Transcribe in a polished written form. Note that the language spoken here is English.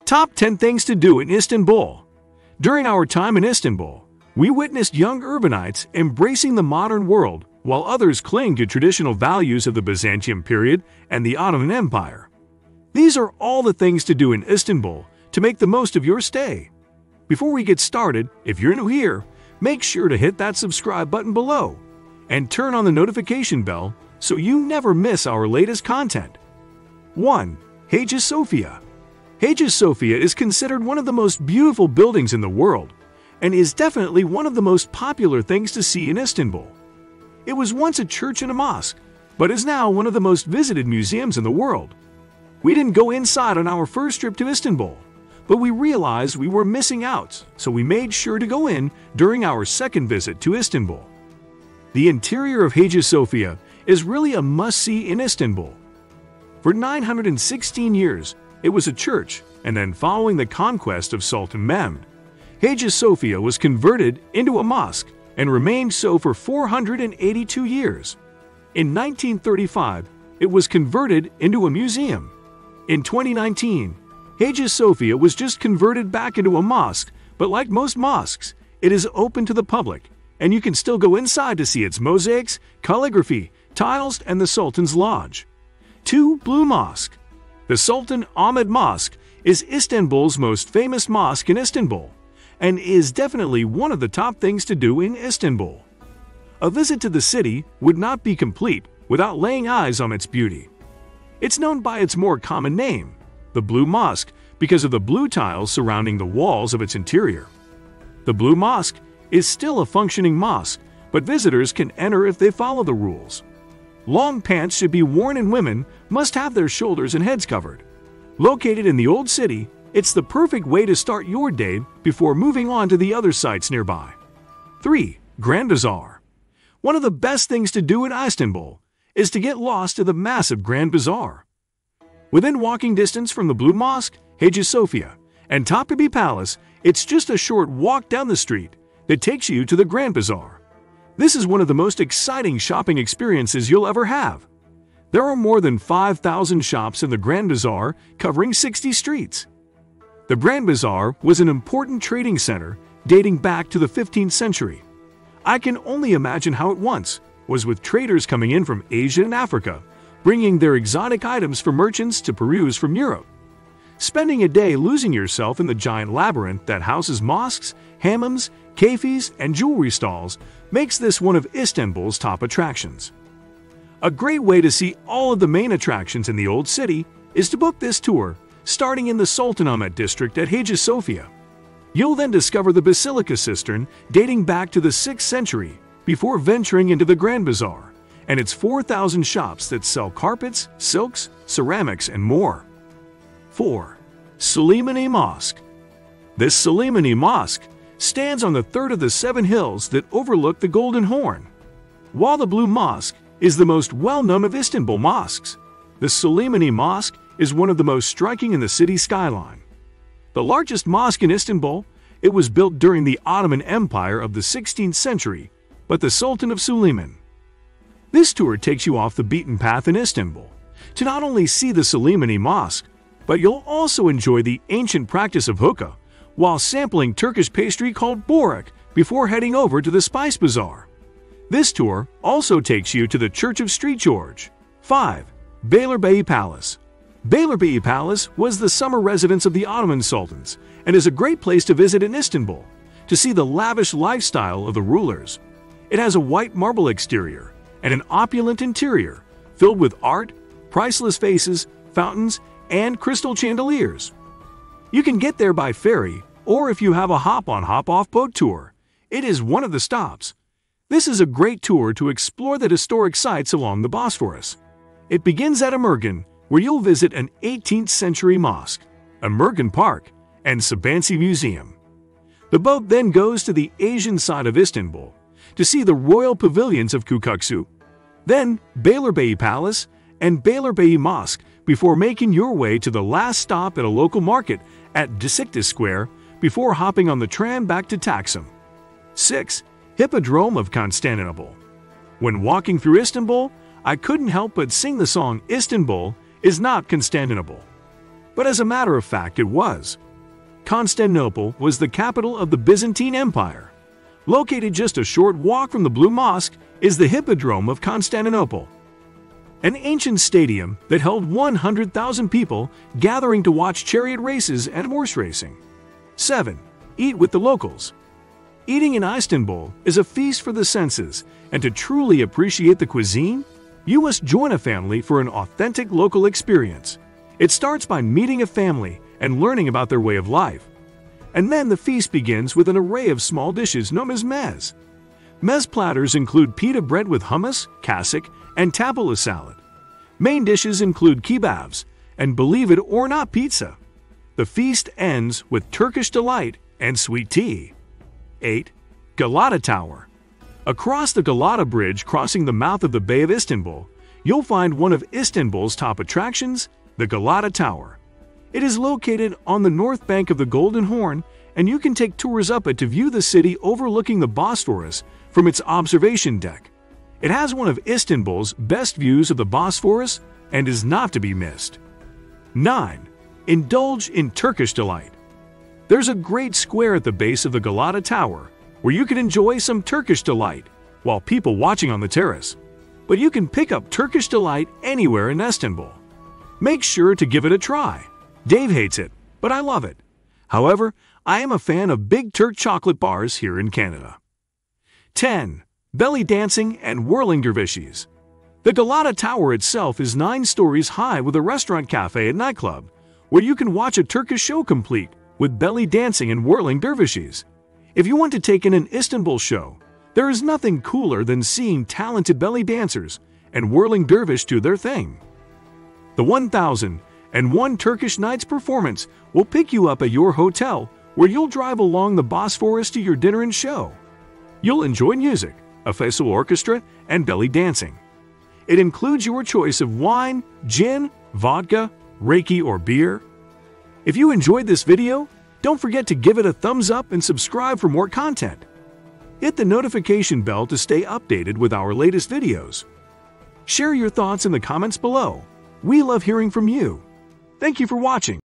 Top 10 Things to Do in Istanbul. During our time in Istanbul, we witnessed young urbanites embracing the modern world while others cling to traditional values of the Byzantium period and the Ottoman Empire. These are all the things to do in Istanbul to make the most of your stay. Before we get started, if you're new here, make sure to hit that subscribe button below and turn on the notification bell so you never miss our latest content. 1. Hagia Sophia. Hagia Sophia is considered one of the most beautiful buildings in the world and is definitely one of the most popular things to see in Istanbul. It was once a church and a mosque, but is now one of the most visited museums in the world. We didn't go inside on our first trip to Istanbul, but we realized we were missing out, so we made sure to go in during our second visit to Istanbul. The interior of Hagia Sophia is really a must-see in Istanbul. For 916 years, it was a church, and then following the conquest of Sultan Mehmed, Hagia Sophia was converted into a mosque and remained so for 482 years. In 1935, it was converted into a museum. In 2019, Hagia Sophia was just converted back into a mosque, but like most mosques, it is open to the public, and you can still go inside to see its mosaics, calligraphy, tiles, and the Sultan's Lodge. 2. Blue Mosque. The Sultan Ahmed Mosque is Istanbul's most famous mosque in Istanbul, and is definitely one of the top things to do in Istanbul. A visit to the city would not be complete without laying eyes on its beauty. It's known by its more common name, the Blue Mosque, because of the blue tiles surrounding the walls of its interior. The Blue Mosque is still a functioning mosque, but visitors can enter if they follow the rules. Long pants should be worn and women must have their shoulders and heads covered. Located in the Old City, it's the perfect way to start your day before moving on to the other sites nearby. 3. Grand Bazaar. One of the best things to do in Istanbul is to get lost to the massive Grand Bazaar. Within walking distance from the Blue Mosque, Hagia Sophia, and Tapestry Palace, it's just a short walk down the street that takes you to the Grand Bazaar. This is one of the most exciting shopping experiences you'll ever have. There are more than 5,000 shops in the Grand Bazaar covering 60 streets. The Grand Bazaar was an important trading center dating back to the 15th century. I can only imagine how it once was with traders coming in from Asia and Africa, bringing their exotic items for merchants to peruse from Europe. Spending a day losing yourself in the giant labyrinth that houses mosques, hammams, cafes, and jewelry stalls makes this one of Istanbul's top attractions. A great way to see all of the main attractions in the Old City is to book this tour, starting in the Sultanahmet district at Hagia Sophia. You'll then discover the Basilica cistern dating back to the 6th century before venturing into the Grand Bazaar and its 4,000 shops that sell carpets, silks, ceramics, and more. 4. Slimani Mosque. This Slimani Mosque stands on the third of the 7 hills that overlook the Golden Horn. While the Blue Mosque is the most well-known of Istanbul mosques, the Slimani Mosque is one of the most striking in the city's skyline. The largest mosque in Istanbul, it was built during the Ottoman Empire of the 16th century, but the Sultan of Suleiman. This tour takes you off the beaten path in Istanbul to not only see the Slimani Mosque, but you'll also enjoy the ancient practice of hookah while sampling Turkish pastry called börek before heading over to the Spice Bazaar. This tour also takes you to the Church of St. George. 5. Beylerbeyi Palace. Beylerbeyi Palace was the summer residence of the Ottoman sultans and is a great place to visit in Istanbul to see the lavish lifestyle of the rulers. It has a white marble exterior and an opulent interior filled with art, priceless vases, fountains, and crystal chandeliers. You can get there by ferry, or if you have a hop-on hop-off boat tour, it is one of the stops. This is a great tour to explore the historic sites along the Bosphorus. It begins at Embark, where you'll visit an 18th century mosque, Embark Park, and Sabansi Museum. The boat then goes to the Asian side of Istanbul to see the royal pavilions of Kukuksu, then Beylerbeyi Palace and Beylerbeyi Mosque before making your way to the last stop at a local market at Besiktas Square before hopping on the tram back to Taksim. 6. Hippodrome of Constantinople. When walking through Istanbul, I couldn't help but sing the song "Istanbul is not Constantinople." but as a matter of fact it was. Constantinople was the capital of the Byzantine Empire. Located just a short walk from the Blue Mosque is the Hippodrome of Constantinople, an ancient stadium that held 100,000 people gathering to watch chariot races and horse racing. 7. Eat with the locals. Eating in Istanbul is a feast for the senses, and to truly appreciate the cuisine, you must join a family for an authentic local experience. It starts by meeting a family and learning about their way of life. And then the feast begins with an array of small dishes known as meze. Meze platters include pita bread with hummus, kasik, and tabbouleh salad. Main dishes include kebabs, and believe it or not, pizza. The feast ends with Turkish delight and sweet tea. 8. Galata Tower. Across the Galata Bridge crossing the mouth of the Bay of Istanbul, you'll find one of Istanbul's top attractions, the Galata Tower. It is located on the north bank of the Golden Horn, and you can take tours up it to view the city overlooking the Bosphorus from its observation deck. It has one of Istanbul's best views of the Bosphorus and is not to be missed. 9. Indulge in Turkish delight. There's a great square at the base of the Galata Tower where you can enjoy some Turkish delight while people watching on the terrace. But you can pick up Turkish delight anywhere in Istanbul. Make sure to give it a try. Dave hates it, but I love it. However, I am a fan of Big Turk chocolate bars here in Canada. 10. Belly dancing and whirling dervishes. The Galata Tower itself is 9 stories high with a restaurant, cafe, and nightclub, where you can watch a Turkish show complete with belly dancing and whirling dervishes. If you want to take in an Istanbul show, there is nothing cooler than seeing talented belly dancers and whirling dervish do their thing. The 1001 Turkish Nights performance will pick you up at your hotel, where you'll drive along the Bosphorus to your dinner and show. You'll enjoy music, a festival orchestra, and belly dancing. It includes your choice of wine, gin, vodka, Reiki, or beer. If you enjoyed this video, don't forget to give it a thumbs up and subscribe for more content. Hit the notification bell to stay updated with our latest videos. Share your thoughts in the comments below. We love hearing from you. Thank you for watching.